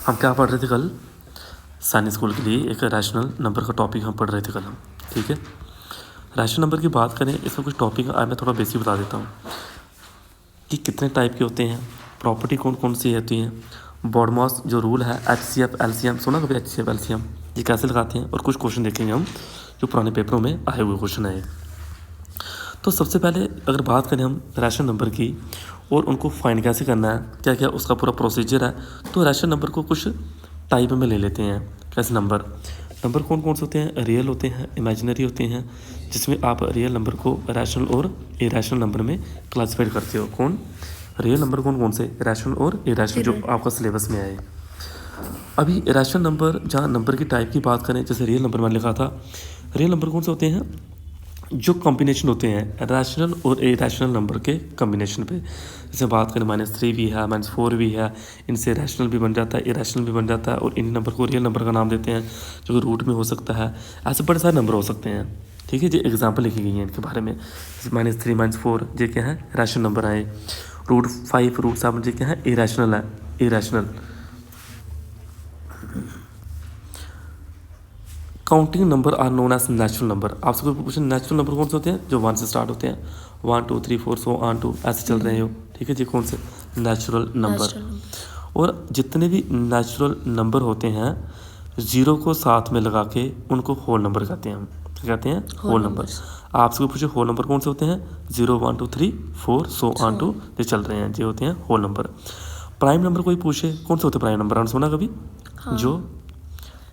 हम क्या पढ़ रहे थे कल? साइंस स्कूल के लिए एक रैशनल नंबर का टॉपिक हम पढ़ रहे थे कल हम, ठीक है। रैशनल नंबर की बात करें, इसमें कुछ टॉपिक आज मैं थोड़ा बेसिक बता देता हूँ कि कितने टाइप के होते हैं, प्रॉपर्टी कौन कौन सी होती हैं, बॉडमॉस जो रूल है, HCF LCM सुना कभी? HCF LCM ये कैसे लगाते हैं, और कुछ क्वेश्चन देखेंगे हम जो पुराने पेपरों में आए हुए क्वेश्चन है। तो सबसे पहले अगर बात करें हम रैशनल नंबर की और उनको फाइंड कैसे करना है, क्या क्या उसका पूरा प्रोसीजर है, तो रैशनल नंबर को कुछ टाइप में ले लेते हैं। कैसे नंबर कौन कौन से होते हैं? रियल होते हैं, इमेजिनरी होते हैं, जिसमें आप रियल नंबर को रैशनल और इरैशनल नंबर में क्लासीफाइड करते हो। कौन रियल नंबर कौन कौन से? रैशनल और इरैशनल, जो आपका सिलेबस में आए। अभी रैशनल नंबर, जहाँ नंबर की टाइप की बात करें, जैसे रियल नंबर मैंने लिखा था, रियल नंबर कौन से होते हैं? जो कॉम्बिनेशन होते हैं रैशनल और इरैशनल नंबर के कॉम्बिनेशन पे। जैसे बात करें -3 भी है, -4 भी है, इनसे रैशनल भी बन जाता है, इरैशनल भी बन जाता है, और इन नंबर को रियल नंबर का नाम देते हैं, जो रूट में हो सकता है। ऐसे बड़े सारे नंबर हो सकते हैं, ठीक है जी। एग्जाम्पल लिखी गई है इनके बारे में, जैसे -3 -4 ये क्या है? रैशनल नंबर आए। √5 √7 ये क्या है? इरैशनल है, irrational. Counting number are known as natural number. आपसे कोई पूछे नेचुरल नंबर कौन से होते हैं? जो 1 से स्टार्ट होते हैं, 1 2 3 4 सो ऑन टू ऐसे चल रहे हो, ठीक है जी। कौन से? Natural number. और जितने भी नेचुरल नंबर होते हैं, जीरो को साथ में लगा के उनको होल नंबर कहते हैं हम। क्या कहते हैं? Whole number. आपसे कोई पूछे होल नंबर कौन से होते हैं? 0 1 2 3 4 सो ऑन टू ये चल रहे हैं, ये होते हैं होल नंबर। प्राइम नंबर कोई पूछे कौन से होते हैं प्राइम नंबर? आपने सुना कभी?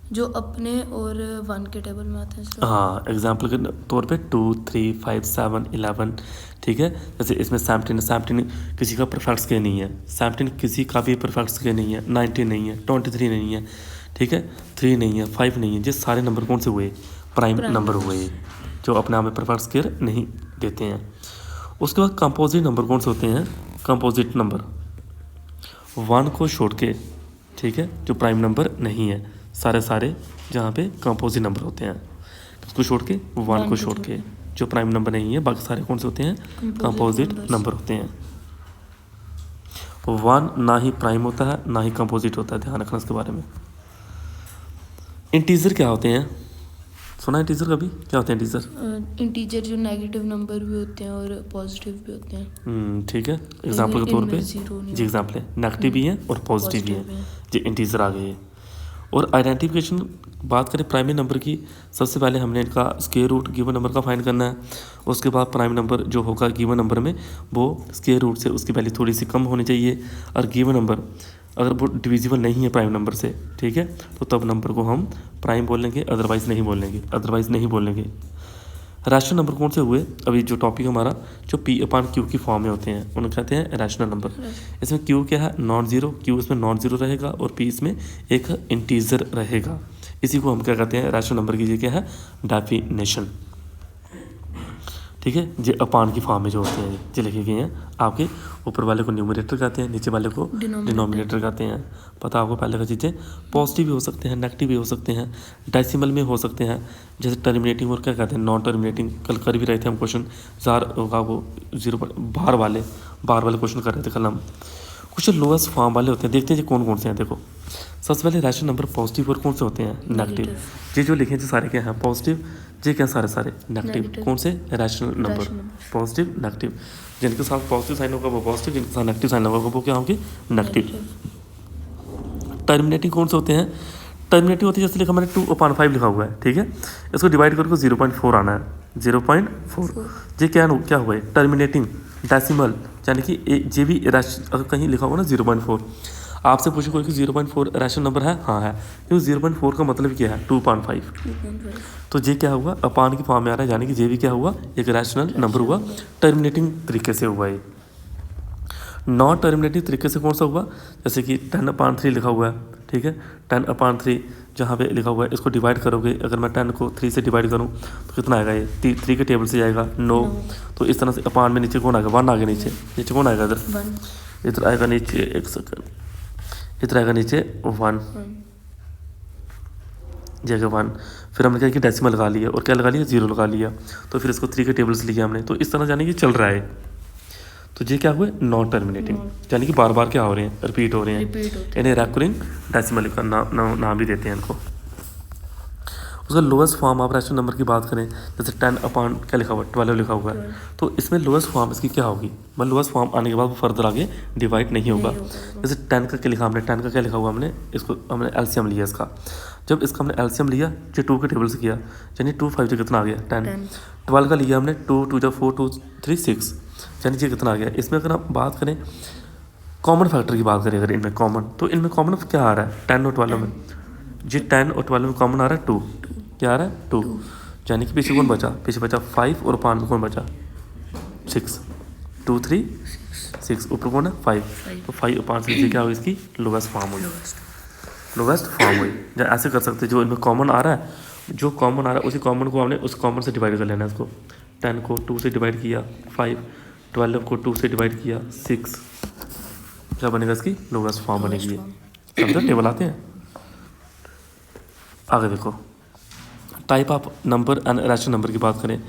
जो अपने और 1 के टेबल में आते हैं। हाँ, एग्जाम्पल के तौर पे 2 3 5 7 11, ठीक है। जैसे इसमें 17 किसी का परफेक्ट के नहीं है, 17 किसी का भी परफेक्ट के नहीं है, 19 नहीं है, 23 नहीं है, ठीक है, 3 नहीं है, 5 नहीं है। ये सारे नंबर कौन से हुए? प्राइम नंबर हुए, जो अपने आप में परफेक्ट स्केयर नहीं देते हैं। उसके बाद कंपोजिट नंबर कौन से होते हैं? कंपोजिट नंबर 1 को छोड़ के, ठीक है, जो प्राइम नंबर नहीं है, सारे जहाँ पे कंपोजिट नंबर होते हैं, उसको छोड़ के 1 को छोड़ के जो प्राइम नंबर नहीं है, बाकी सारे कौन से होते हैं? कंपोजिट नंबर होते हैं। 1 ना ही प्राइम होता है ना ही कंपोजिट होता है, ध्यान रखना इसके बारे में। इंटीजर क्या होते हैं? सुना है इंटीजर कभी? क्या होते हैं इंटीजर? इंटीजर जो नेगेटिव नंबर भी होते हैं और पॉजिटिव भी होते हैं, ठीक है। एग्जाम्पल के तौर पे जी एग्जाम्पल है, नेगेटिव भी है और पॉजिटिव भी है, जी इंटीजर आ गए। और आइडेंटिफिकेशन बात करें प्राइमरी नंबर की, सबसे पहले हमने इनका स्क्वायर रूट गिवन नंबर का फाइंड करना है। उसके बाद प्राइम नंबर जो होगा गिवन नंबर में, वो स्क्वायर रूट से उसकी वैल्यू थोड़ी सी कम होनी चाहिए। और गिवन नंबर अगर वो डिविजिबल नहीं है प्राइम नंबर से, ठीक है, तो तब नंबर को हम प्राइम बोलेंगे, अदरवाइज़ नहीं बोलेंगे। रैशनल नंबर कौन से हुए? अभी जो टॉपिक हमारा जो P/Q की फॉर्म में होते हैं, उन्हें कहते हैं रैशनल नंबर। इसमें Q क्या है? Non zero. Q इसमें नॉन ज़ीरो रहेगा और P इसमें एक इंटीजर रहेगा। इसी को हम क्या कहते हैं? रैशनल नंबर की क्या है? डेफिनेशन, ठीक है। ये अपान की फॉर्म में जो होते हैं जो लिखे गए हैं, आपके ऊपर वाले को न्यूमरेटर कहते हैं, नीचे वाले को डिनोमिनेटर कहते हैं। पता आपको पहले का चीज़ें पॉजिटिव भी हो सकते हैं, नेगेटिव भी हो सकते हैं, डेसिमल में हो सकते हैं, जैसे टर्मिनेटिंग और क्या कहते हैं? Non terminating. कल कर भी रहे थे हम क्वेश्चन, जार होगा वो 0 बार वाले क्वेश्चन कर रहे थे कल हम। कुछ लोएस्ट फॉर्म वाले होते हैं, देखते हैं कौन कौन से हैं। देखो, सबसे पहले रैशनल नंबर पॉजिटिव और कौन से होते हैं? नेगेटिव। ये जो लिखे हैं सारे क्या हैं? पॉजिटिव। ये क्या सारे नेगेटिव। कौन से? Rational number positive negative. जिनके साथ पॉजिटिव साइन होगा वो पॉजिटिव, जिनके साथ नेगेटिव साइन होगा वो क्या होंगे? नेगेटिव। टर्मिनेटिंग कौन से होते हैं? टर्मिनेटिव होती है, जैसे लिखा मैंने 2/5 लिखा हुआ है, ठीक है, इसको डिवाइड करके 0.4 आना है, 0.4। ये क्या हुआ है? टर्मिनेटिंग डेसिमल, यानी कि ये भी अगर कहीं लिखा हुआ ना 0.4, आपसे पूछे कोई कि 0.4 रैशनल नंबर है? हाँ है, क्योंकि 0.4 का मतलब क्या है? 2.5। तो ये क्या हुआ? अपान की फॉर्म में आ रहा है, यानी कि ये भी क्या हुआ? एक रैशनल नंबर हुआ, टर्मिनेटिंग तरीके से हुआ है। नॉन टर्मिनेटिव तरीके से कौन सा हुआ? जैसे कि 10/3 लिखा हुआ है, ठीक है, 10/3 जहाँ पे लिखा हुआ है, इसको डिवाइड करोगे, अगर मैं 10 को 3 से डिवाइड करूँ तो कितना आएगा? ये 3 के टेबल से जाएगा 9। तो इस तरह से अपान में नीचे कौन आएगा? 1 आगे, नीचे कौन आएगा? इधर आएगा नीचे, एक सेकंड, इधर आएगा नीचे 1 जगह 1। फिर हमने क्या कि डेसिमल लगा लिया और क्या लगा लिया? 0 लगा लिया। तो फिर इसको 3 के टेबल से लिया हमने। तो इस तरह जाने कि चल रहा है। तो ये क्या हुए नॉन टर्मिनेटिंग, यानी कि बार बार क्या हो रहे हैं, रिपीट हो रहे हैं, रिपीट होते इन्हें रेकरिंग डेसिमल का नाम भी देते हैं इनको। उसका लोएस्ट फॉर्म आप रैशनल नंबर की बात करें, जैसे 10 अपॉन क्या लिखा हुआ है 12 लिखा हुआ है, तो इसमें लोएस्ट फॉर्म इसकी क्या होगी, मतलब लोएस्ट फॉर्म आने के बाद वो फर्दर आगे डिवाइड नहीं होगा। जैसे 10 का क्या लिखा हमने, 10 का क्या लिखा हुआ हमने, इसको हमने एलसीएम लिया इसका, जब इसका हमने एलसीएम लिया जो 2 के टेबल से किया, यानी 2 5 से कितना आ गया 10। 12 का लिया हमने 2 2 जा 4 2 3 6, यानी ये कितना आ गया। इसमें अगर हम बात करें कॉमन फैक्टर की बात करें अगर इनमें कॉमन, तो इनमें कॉमन क्या आ रहा है 10 और 12 में, जी 10 और 12 में कॉमन आ रहा है 2, क्या आ रहा है 2, यानी कि पीछे कौन बचा, पीछे बचा 5 और पान में कौन बचा 6, 2 3 6, ऊपर कौन है 5, तो 5 और 5 से क्या हुई इसकी लोवेस्ट फॉर्म हुई, लोवेस्ट फॉर्म हुई। या ऐसे कर सकते हैं, जो इनमें कॉमन आ रहा है, जो कॉमन आ रहा है उसी कॉमन को हमने उस कॉमन से डिवाइड कर लेना है इसको। 10 को 2 से डिवाइड किया 5, 12 को 2 से डिवाइड किया 6, क्या बनेगा इसकी लोवेस्ट फॉर्म बनेगी ये। समझो टेबल आते हैं। आगे देखो type of number and rational number की बात करें,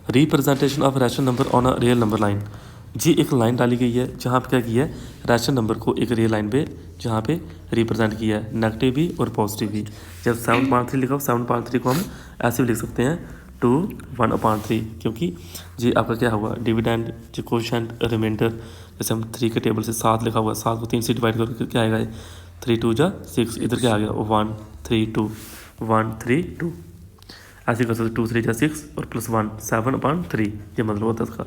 representation of rational number on a real number line. जी एक लाइन डाली गई है जहाँ पे क्या किया है, रैशनल नंबर को एक रियल लाइन पे जहाँ पे रिप्रेजेंट किया है, नेगेटिव भी और पॉजिटिव भी। जब 7.3 लिखा हो 7.3 को हम ऐसे भी लिख सकते हैं 2 1/3, क्योंकि जी आपका क्या हुआ डिविडेंड जो कोशेंट रिमाइंडर, जैसे हम 3 के टेबल से 7 लिखा हुआ है, 7 को 3 से डिवाइड करके क्या आएगा 3 2 जा 6, इधर क्या आ गया 1 3 2 1 3 2, ऐसे कर सकते 2 3 जा 6 और प्लस 1 7/3, ये मतलब होता है इसका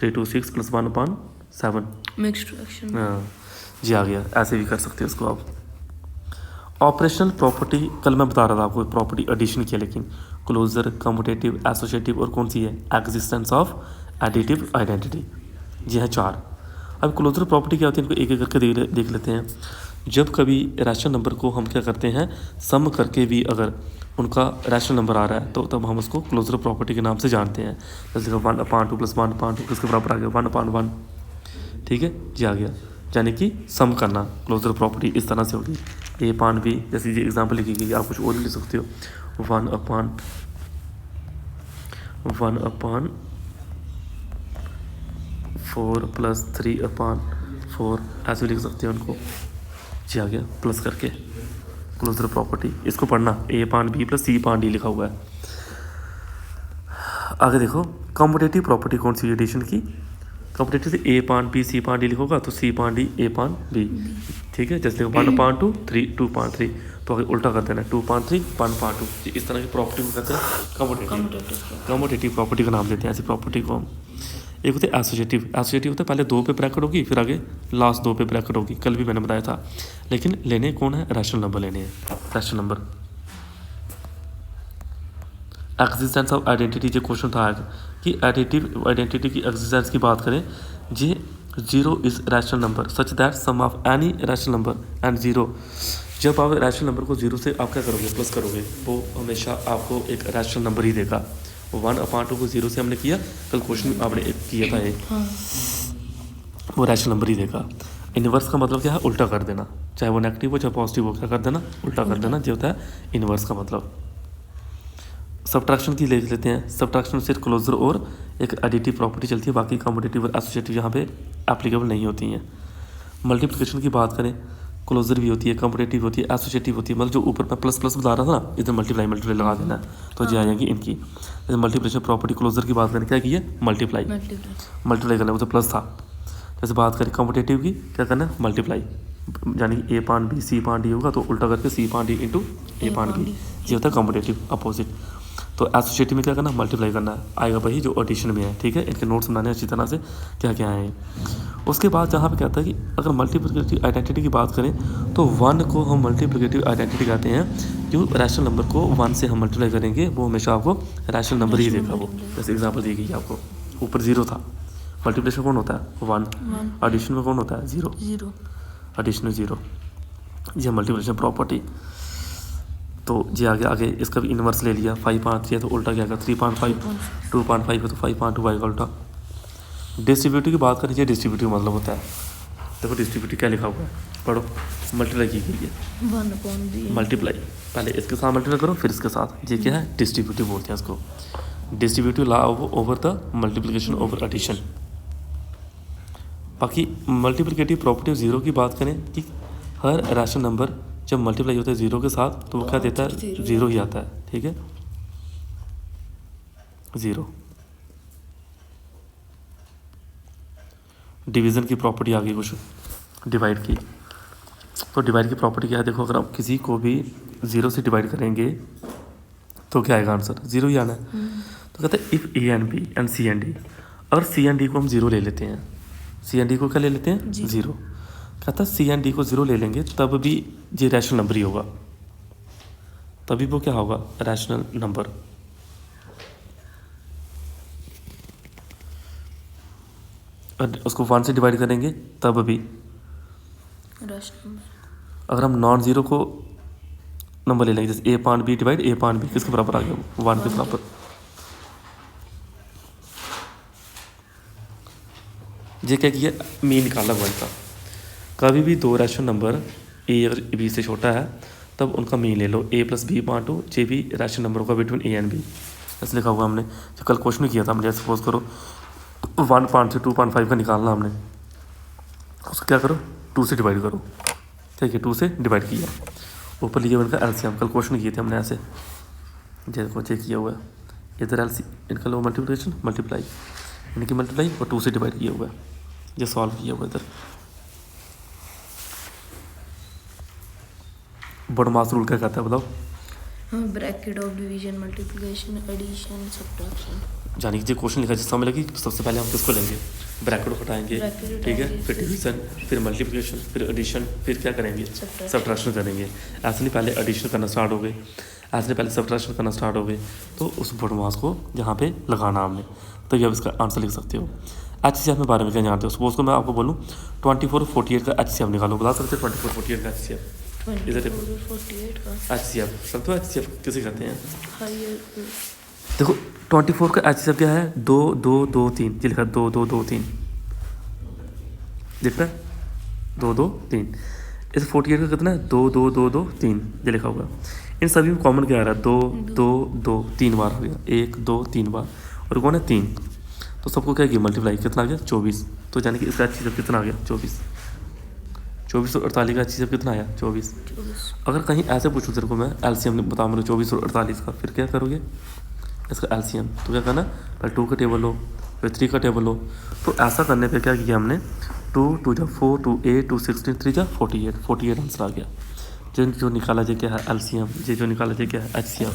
3 2 6 प्लस 1/7। Mixed fraction. हाँ जी आ गया, ऐसे भी कर सकते हो इसको आप। ऑपरेशनल प्रॉपर्टी कल मैं बता रहा था आपको, प्रॉपर्टी एडिशन की है, लेकिन क्लोजर कम्यूटेटिव एसोसिएटिव और कौन सी है एग्जिस्टेंस ऑफ एडिटिव आइडेंटिटी, जी है 4। अब क्लोजर प्रॉपर्टी क्या होती है, इनको एक एक करके देख लेते हैं। जब कभी रैशनल नंबर को हम क्या करते हैं सम करके भी अगर उनका रैशनल नंबर आ रहा है तो तब हम उसको क्लोजर प्रॉपर्टी के नाम से जानते हैं। जैसे 1/2 प्लस 1/2 किसके बराबर आ गया 1/1, ठीक है जी आ गया, यानी कि सम करना क्लोजर प्रॉपर्टी इस तरह से होगी। a/b जैसे ये एग्जांपल लिखी गई, आप कुछ और भी लिख सकते हो 1/4 प्लस 3/4, ऐसे भी लिख सकते हो उनको, जी आ गया प्लस करके क्लोजर प्रॉपर्टी। इसको पढ़ना a/b प्लस c/d लिखा हुआ है। आगे देखो कॉम्पिटेटिव प्रॉपर्टी कौन सी एडिशन की, कॉम्पिटेटिव से a/b c/d लिखोगा तो c/d a/b, ठीक है। जैसे 1/2 3 2/3, तो आगे उल्टा कर देना 2/3 1/2, इस तरह की प्रॉपर्टी को कहते हैं कॉम्पिटेटिव प्रॉपर्टी का नाम देते हैं ऐसी प्रॉपर्टी को हम। एक होते हैं एसोसिएटिव, एसोसिएटिव होता है पहले 2 पे ब्रैकेट होगी फिर आगे लास्ट 2 पे ब्रैकेट होगी, कल भी मैंने बताया था, लेकिन लेने कौन है रैशनल नंबर लेने हैं, rational number. Existence of identity जो क्वेश्चन था कि एडिटिव आइडेंटिटी की एग्जिस्टेंस की बात करें, जी 0 is rational number such that sum of any rational number and 0, जब आप रैशनल नंबर को 0 से आप क्या करोगे प्लस करोगे, वो हमेशा आपको एक रैशनल नंबर ही देगा। 1/2 को 0 से हमने किया, कल क्वेश्चन आपने एक किया था एक, वो रैशनल नंबर ही देगा। इन्वर्स का मतलब क्या है उल्टा कर देना, चाहे वो नेगेटिव हो चाहे पॉजिटिव हो, क्या कर देना उल्टा कर देना, जो होता है इन्वर्स का मतलब। सब्ट्रैक्शन की देख लेते हैं, सब्ट्रैक्शन सिर्फ क्लोजर और एक एडिटिव प्रॉपर्टी चलती है, बाकी कॉम्पिटेटिव और एसोसिएटिव यहाँ पे एप्लीकेबल नहीं होती हैं। मल्टीप्लिकेशन की बात करें क्लोजर भी होती है, कॉम्पिटेटिव होती है, एसोसिएटिव होती है, मतलब जो ऊपर मैं प्लस प्लस बता रहा था ना, इधर मल्टीप्लाई लगा देना है तो जी आ जाएगी इनकी। जैसे मल्टीप्लिकेशन प्रॉपर्टी क्लोजर की बात करें क्या की है मल्टीप्लाई करना, वो तो प्लस था। जैसे बात करें कॉम्पिटेटिव की क्या करना है मल्टीप्लाई, यानी कि a/b c/d होगा तो उल्टा करके c/d इंटू a/b, ये होता है कॉम्पिटेटिव अपोजिट। तो एसोसिएटिव में क्या करना मल्टीप्लाई करना है, आएगा भाई जो एडिशन में है, ठीक है। इनके नोट्स बनाने अच्छी तरह से क्या क्या है। उसके बाद जहाँ पे कहता है कि अगर मल्टीप्लिकेटिव आइडेंटिटी की बात करें तो 1 को हम मल्टीप्लिकेटिव आइडेंटिटी कहते हैं, जो रैशनल नंबर को 1 से हम मल्टीप्लाई करेंगे वो हमेशा आपको रैशनल नंबर ही देगा। वो जैसे एग्जाम्पल दी गई है आपको, ऊपर 0 था, मल्टीप्लिकेशन कौन होता है 1, एडिशन में कौन होता है 0, एडिशन 0, ये मल्टीप्लिकेशन प्रॉपर्टी। तो जी आगे इसका भी इन्वर्स ले लिया, 5/3 है तो उल्टा क्या आएगा 3/5, 2/5 है तो 5/2 आएगा उल्टा। डिस्ट्रीब्यूटिव की बात करें, ये डिस्ट्रीब्यूटिव मतलब होता है, देखो डिस्ट्रीब्यूटिव क्या लिखा हुआ है पढ़ो, मल्टीप्लाई की गई है, मल्टीप्लाई पहले इसके साथ मल्टीप्लाई करो फिर इसके साथ, ये क्या है डिस्ट्रीब्यूटिव बोलते हैं इसको, distributive law over the multiplication over addition. बाकी मल्टीप्लिकेटिव प्रॉपर्टी ऑफ ज़ीरो की बात करें कि हर रैशनल नंबर जब मल्टीप्लाई होता है ज़ीरो के साथ तो वो क्या देता है, ज़ीरो ही आता है। ठीक है, ज़ीरो। डिवीज़न की प्रॉपर्टी आ गई कुछ, डिवाइड की। तो डिवाइड की प्रॉपर्टी क्या है, देखो अगर आप किसी को भी ज़ीरो से डिवाइड करेंगे तो क्या आएगा आंसर, ज़ीरो ही आना है। तो कहते हैं if A and B and C and D, अगर सी एंड डी को हम ज़ीरो ले लेते हैं, सी एंड डी को क्या ले लेते हैं, ज़ीरो। कहता है सी एंड डी को ज़ीरो ले लेंगे तब भी ये रैशनल नंबर ही होगा, तभी वो क्या होगा, रैशनल नंबर। उसको वन से डिवाइड करेंगे तब भी। अगर हम नॉन ज़ीरो को नंबर ले लेंगे, जैसे ए पान बी डिवाइड ए पान बी, किसके बराबर आ गया, वन के बराबर। ये क्या किया, मीन निकाला वन का। कभी भी दो रैशनल नंबर ए और बी से छोटा है तब उनका मीन ले लो, ए प्लस बी पान टू, जे भी रैशनल नंबर होगा बिटवीन ए एंड बी। ऐसे लिखा हुआ हमने, जो कल क्वेश्चन किया था हमने, सपोज करो 1.2.5 का निकालना हमने, उसको क्या करो, 2 से डिवाइड करो। ठीक है, 2 से डिवाइड किया, ऊपर लिए उनका एलसीएम, कल क्वेश्चन किए थे हमने ऐसे, जैसे चेक किया हुआ है। इधर एलसी इनका लो मल्टीप्लिकेशन मल्टीप्लाई, इनकी मल्टीप्लाई और 2 से डिवाइड किया हुआ है, ये सॉल्व किया हुआ है इधर। बॉडमास रूल क्या कहता है बताओ, bracket of division, multiplication, addition, subtraction. यानी कि जो क्वेश्चन लिखा जिसमें लगी सबसे पहले हम किसको लेंगे, ब्रैकेट को हटाएंगे, ठीक है, फिर डिवीजन, फिर मल्टीप्लिकेशन, फिर एडिशन, फिर क्या करेंगे, सब्ट्रैक्शन करेंगे। ऐसे नहीं पहले एडिशन करना स्टार्ट हो गए, ऐसे नहीं पहले सब्ट्रैक्शन करना स्टार्ट हो गए, तो उस बॉडमास को यहाँ पे लगाना हमने, तो ये अब इसका आंसर लिख सकते हो। एच सी एफ में बारे में क्या जानते हो, सपोज को मैं आपको बोलूँ 2448 का एच सी एफ निकालो, बता सकते हो 2448 का एच सी एफ, इधर देखो एच सी एफ, सब तो एच सी एफ किसे कहते हैं, देखो 24 का एच सी एफ क्या है, 2 2 2 3, ये लिखा 2 2 2 3, दिख रहा है 2 2 3। इस 48 का कितना है, 2 2 2 2 3, ये लिखा हुआ। इन सभी में कॉमन क्या आ रहा है, 2 2 2 3 बार हो गया, 1 2 3 बार, और कौन है 3, तो सबको क्या किया मल्टीप्लाई, कितना आ गया 24। तो यानी कि इसका एच सी एफ कितना आ गया 24, 24 और 48 का एच सी एफ कितना आया 24। अगर कहीं ऐसे पूछूँ तेरे को मैं एलसीएम बता, मतलब 24 और 48 का, फिर क्या करोगे, इसका एलसीएम, तो क्या करना, पहले 2 का टेबल लो, फिर 3 का टेबल लो। तो ऐसा करने पे क्या किया हमने, 2 2 जा 4 2 8 2 16 3 जा 48, 48 आंसर आ गया। जो निकाला जाए क्या है एलसीएम, ये जो निकाला जाए क्या है एचसीएफ।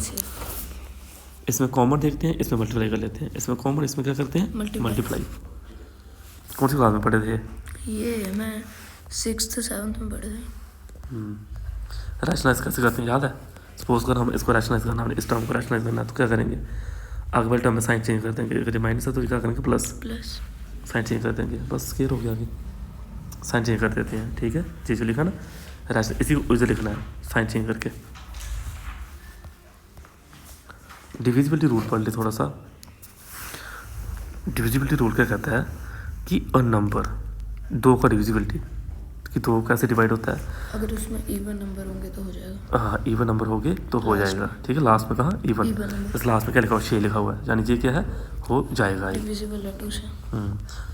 इसमें कॉमन देखते हैं, इसमें मल्टीप्लाई कर लेते हैं, इसमें कॉमन, इसमें क्या करते हैं मल्टीप्लाई। कौन सी क्लास में पढ़े थे ये, मैं 6th 7th में पढ़े थे। रैशनलाइज कैसे करते हैं याद है, सपोज कर हम इसको रैशनलाइज करना, हमने इस टर्म को रैशनलाइज करना है, तो क्या करेंगे, आगे वाले टर्म में साइन चेंज कर देंगे, अगर ये माइनस है तो क्या करेंगे प्लस, साइन चेंज कर देंगे, बस स्केयर हो गया, आगे साइन चेंज कर देते हैं। ठीक है, ये जो लिखा ना रैशनल, इसी को इधर लिखना है साइन चेंज करके। डिविजिबिलिटी रूल पढ़ ले थोड़ा सा। डिविजिबिलिटी रूल क्या कहता है कि अ नंबर, 2 का डिविजिबिलिटी, कि 2 कैसे डिवाइड होता है, अगर उसमें इवन नंबर होंगे तो हो जाएगा। हाँ, इवन नंबर हो गए तो हो जाएगा। ठीक है, लास्ट में कहा इवन, इस लास्ट में क्या लिखा हुआ, 6 लिखा हुआ है, यानी ये क्या है, हो जाएगा ये। डिविजिबल है 2 से।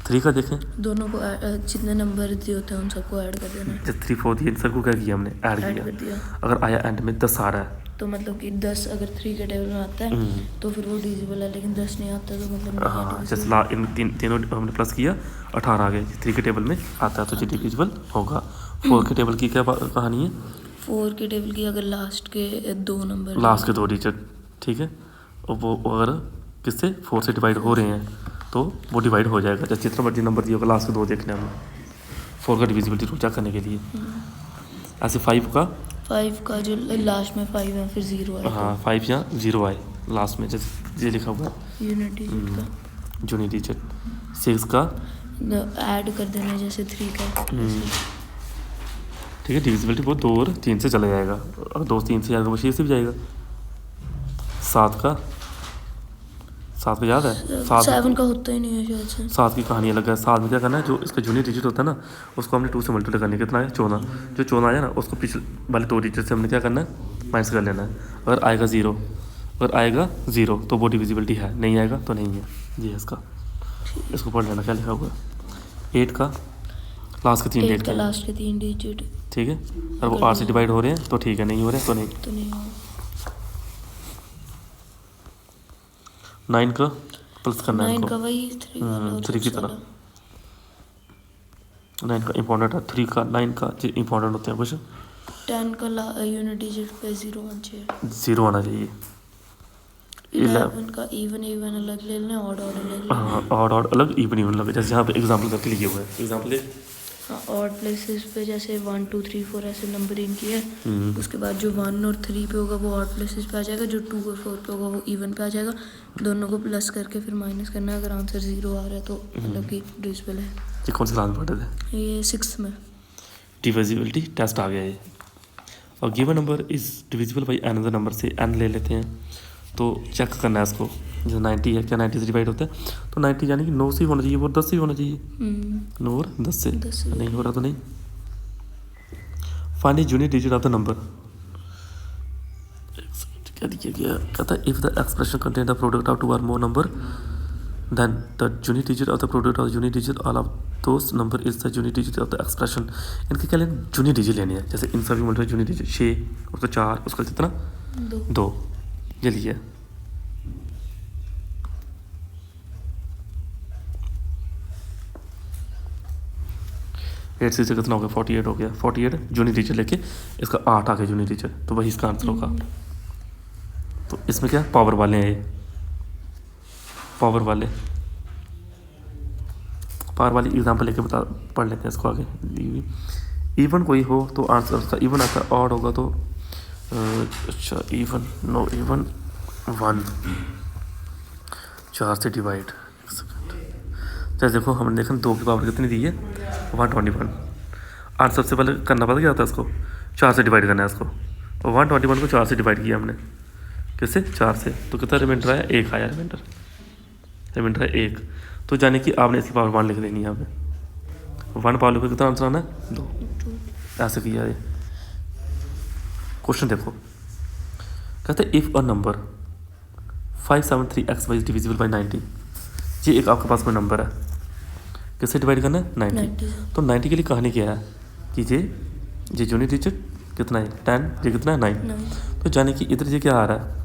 3 का देखें, दोनों को जितने नंबर दिए होते हैं उन सबको ऐड कर देना है। जब 3 4 दिए, इन सबको क्या किया हमने, ऐड कर किया। दिया, अगर आया एंड में 10 आ रहा है, तो मतलब कि 10 अगर 3 के टेबल में आता है तो फिर वो डिविजिबल है, लेकिन 10 नहीं आता तो मतलब नहीं है हाँ, divisible। जैसे इन तीनों हमने प्लस किया, 18 आ गए, 3 के टेबल में आता है तो ये डिविजिबल होगा। 4 के टेबल की क्या कहानी है, 4 के टेबल की अगर लास्ट के 2 नंबर, लास्ट के 2 डिजिट, ठीक है, और वो अगर किससे 4 से डिवाइड हो रहे हैं तो वो डिवाइड हो जाएगा, जैसे जितना मर्जी नंबर दिया होगा लास्ट के 2 देखने हमें 4 का डिविजिबिलिटी रूल चेक करने के लिए। ऐसे 5 का जो लास्ट में 5 है फिर 0 है, हाँ 5 या 0 आए लास्ट में, जैसे ये लिखा हुआ है यूनिट डिजिट का यूनिट डिजिट। 6 का ऐड कर देना, जैसे 3 का। ठीक है, डिविजिबिलिटी वो 2 और 3 से चला जाएगा, और 2 3 से जाएगा वो 6 से भी जाएगा। 7 का याद है, 7 का होता ही नहीं है शायद से। 7 की कहानी अलग है। 7 में क्या करना है, जो इसका यूनिट डिजिट होता है ना, उसको हमने 2 से मल्टीप्लाई करने, कितना है 14, जो 14 आया ना उसको पिछले वाले 2 डिजिट से हमने क्या करना है माइनस कर लेना है। अगर आएगा 0, अगर आएगा 0 तो वो डिविजिबिलिटी है, नहीं आएगा तो नहीं है, ये है इसका, इसको पढ़ लेना क्या लिखा हुआ है। 8 का लास्ट के 3 8 डिजिट का के, लास्ट के 3 डिजिट ठीक है। और वो 8 से डिवाइड हो रहे हैं तो ठीक है, नहीं हो रहे तो नहीं। तो नहीं होगा। 9 का प्लस करना है 9 इनको, का वही 3 वाला और 3 की 6 तरह। वाला। 9 का इंपॉर्टेंट है, 3 का 9 का इंपॉर्टेंट होते हैं कुछ। 10 का यूनिट डिजिट पे 0 आना चाहिए। 0 आना चाहिए। 11 का इवन अलग ले लेना, ऑड अलग ले लेना। हाँ, और अलग, इवन अलग, जैसे यहाँ पे एग्जाम्पल करके लिखे हुए हैं। एग्जाम्पल हाँ, ऑड प्लेसेस पे जैसे 1 2 3 4 ऐसे नंबरिंग की है। उसके बाद जो 1 और 3 पे होगा वो ऑड प्लेसेस पे आ जाएगा, जो 2 और 4 पे होगा वो इवन पे आ जाएगा। दोनों को प्लस करके फिर माइनस करना है। अगर आंसर 0 आ रहा है तो मतलब कि डिविजिबल है। ये कौन सी क्लास में पढ़े थे? ये 6 में। डिविजिबिलिटी टेस्ट आ गया ये। और given number is divisible by another number से n ले लेते हैं तो चेक करना है इसको। जैसे 90 है, क्या 90 से डिवाइड होता है? तो 90 यानी कि 9 से ही होना चाहिए, वो 10 से ही होना चाहिए। 9 और 10 से 10 से। नहीं हो रहा तो नहीं। Find the unit digit of the number. क्या दिया गया? कहता है if the expression contain the product of 2 और मोर number then the unit digit of the product or unit digit all of those number is the unit digit of the expression। इनके क्या लेना? Unit digit लेनी है। जैसे इन सभी multiple unit digit 6 उसका 4 उसका कितना 2 ये लिए। एट से कितना हो गया? 48 हो गया। 48 यूनिट डिजिट लेके इसका 8 आ गया यूनिट डिजिट, तो वही इसका आंसर होगा। तो इसमें क्या पावर वाले हैं, ये पावर वाले, पावर वाली एग्जांपल लेके बता पढ़ लेते हैं इसको आगे। इवन कोई हो तो आंसर उसका इवन आता है, ऑड होगा तो अच्छा इवन, नो इवन 1 4 से डिवाइड। जैसे देखो हमने देखा 2 की पावर कितनी दी है? 121। आंसर सबसे पहले करना पता क्या होता है? इसको 4 से डिवाइड करना है इसको। और 121 को 4 से डिवाइड किया हमने, किससे? 4 से। तो कितना रिमाइंडर आया? 1 आया रिमाइंडर है 1। तो जाने कि आपने इसकी पावर 1 लिख देनी है। यहाँ पे 1 पावर लिखो, कितना आंसर आना है? 2। ऐसे किया ये क्वेश्चन। देखो कहते हैं if a number 573xy is divisible by 90। ये एक आपके पास में नंबर है, किससे डिवाइड करना है? 90। तो 90 के लिए कहानी क्या है कि ये यूनिट डिजिट कितना है? 10। ये कितना है? 9। तो जाने कि इधर ये क्या आ रहा है?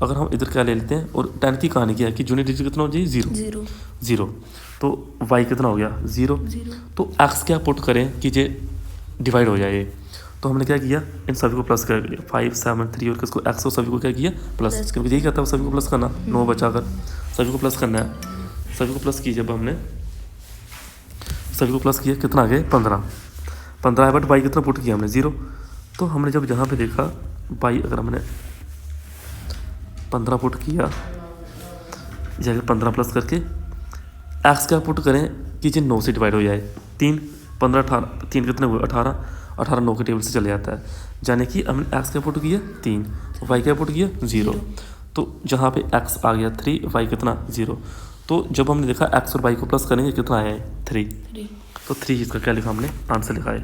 अगर हम इधर क्या ले लेते हैं, और 10 की कहानी क्या है कि यूनिट डिजिट कितना हो जाए? 0। तो y कितना हो गया? 0। तो x क्या पुट करें कि ये डिवाइड हो जाए? तो हमने क्या किया? इन सभी को प्लस कर दिया। 5 7 3 और किसको? x को सभी को क्या किया? प्लस, क्योंकि यही कहता है सभी को प्लस करना। 9 बचाकर सभी को प्लस करना है। सभी को प्लस किया, जब हमने सभी को प्लस किया कितना आ गया? 15 है। बट y कितना पुट किया हमने? 0। तो हमने जब यहाँ पे देखा y अगर हमने 15 पुट किया, जगह 15 प्लस करके x क्या पुट करें कि ये 9 से डिवाइड हो जाए? 3 15 18 3 कितने हुए? 18 9 के टेबल से चले जाता है। यानी कि हमने x क्या पुट किया? 3। y क्या पुट किया? 0। तो जहाँ पे x आ गया 3, y कितना? 0। तो जब हमने देखा x और y को प्लस करेंगे कितना आया है? 3। तो 3 इसका क्या लिखा हमने? आंसर लिखा है।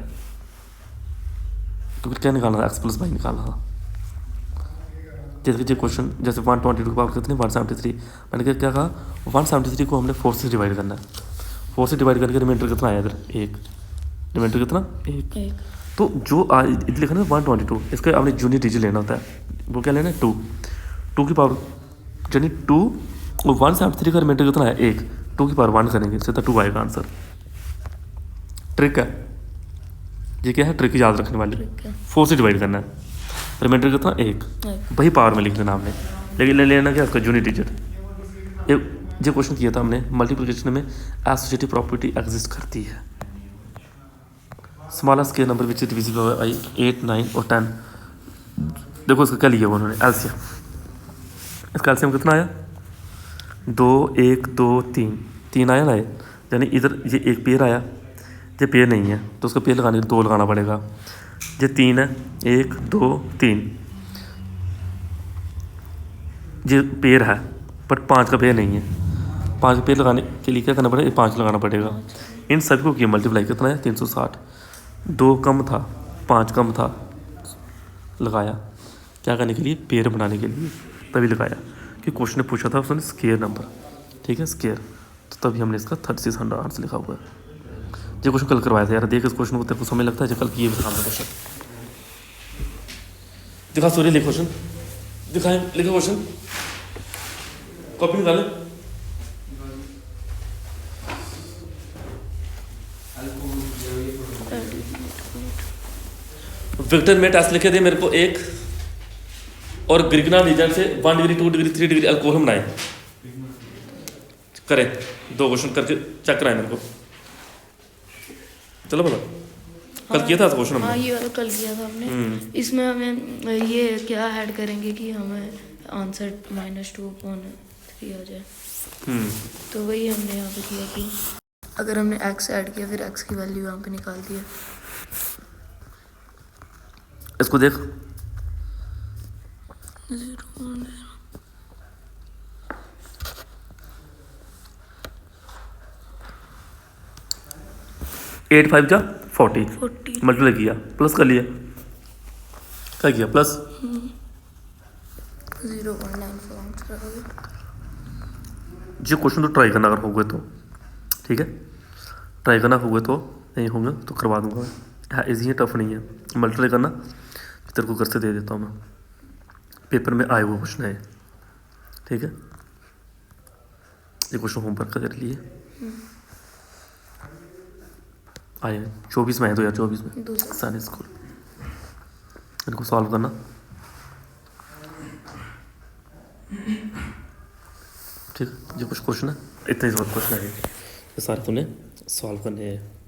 तो फिर क्या निकालना था? x प्लस y निकालना था। जैसे कि क्वेश्चन जैसे 122 की पावर कितनी? 173। मैंने क्या कहा? 173 को हमने 4 से डिवाइड करना है। 4 से डिवाइड करके रिमाइंडर कितना आया इधर? 1। रिमाइंडर कितना? 1। तो जो इधर लिखा ना 122, इसका आपने यूनिट डिजिट लेना होता है। वो क्या लेना है? 2 की पावर यानी 2 और 173 का रिमाइंडर कितना है? 1। 2 की पावर 1 करेंगे इससे तो 2 आएगा आंसर। ट्रिक है ये, क्या है ट्रिक याद रखने वाली। 4 से डिवाइड करना है, रिमाइंडर कितना? 1। वही पावर में लिख देना हमने, लेकिन ले लेना क्या? उसका यूनिट डिजिट। ये क्वेश्चन किया था हमने मल्टीप्लिकेशन में। एसोसिएटिव प्रॉपर्टी एग्जिस्ट करती है। Smallest scale number which is divisible by 8 9 और 10। देखो इसका क्या लिया हुआ उन्होंने? एलसीएम। इसका एलसीएम कितना आया? 2 1 2 3 आया ना। यानी इधर ये एक पेयर आया, ये पेयर नहीं है तो उसका पेयर लगाने 2 लगाना पड़ेगा। ये 3 है, 1 2 3, ये पेयर है बट 5 का पेयर नहीं है। 5 का पेयर लगाने के लिए क्या करना पड़ेगा? 5 लगाना पड़ेगा। इन सभी को किया मल्टीप्लाई, कितना है? 360। 2 कम था, 5 कम था, लगाया क्या करने के लिए? पेयर बनाने के लिए। तभी लगाया कि क्वेश्चन ने पूछा था उसने स्केयर नंबर, ठीक है स्केयर। तो तभी हमने इसका 3600 आंसर लिखा हुआ है। जो क्वेश्चन कल करवाया था यार, देख इस क्वेश्चन को, तेरे को समय लगता है जो कल किए सामने क्वेश्चन दिखा। सूर्य लिख क्वेश्चन दिखाएं, लिखो क्वेश्चन, कॉपी निकालें। विक्टर में टास्क लिखे थे मेरे को एक, और ग्रिगना रीजन से 1 डिग्री 2 डिग्री 3 डिग्री अल्कोहल बनाए, करें 2 क्वेश्चन करके चेक कराएं मेरे को। चलो बता, कल किया था क्वेश्चन हाँ हमने। ये वाला कल किया था हमने। इसमें हमें ये क्या ऐड करेंगे कि हमें आंसर -2/3 आ जाए। तो वही हमने यहाँ पे किया कि अगर हमने x ऐड किया फिर x की वैल्यू यहाँ पे निकाल दिया। इसको देख, 8 5 जा 40 मल्टीप्लाई किया, प्लस कर लिया, क्या किया प्लस 0.94 जो क्वेश्चन तो ट्राई करना अगर होगे तो, ठीक है, ट्राई करना होगे तो, नहीं होंगे तो करवा दूंगा मैं। हाँ ईजी है, टफ नहीं है। मल्टीप्लाई करना तेरे को घर से दे देता हूँ मैं, पेपर में आए हुए क्वेश्चन है, ठीक है। ये क्वेश्चन होमवर्क का कर लिए आए 24 में आए 2024 में सैनिक स्कूल, इनको सॉल्व करना, ठीक है। जो कुछ क्वेश्चन है इतने ही क्वेश्चन है, ये सारे तूने सॉल्व करने हैं।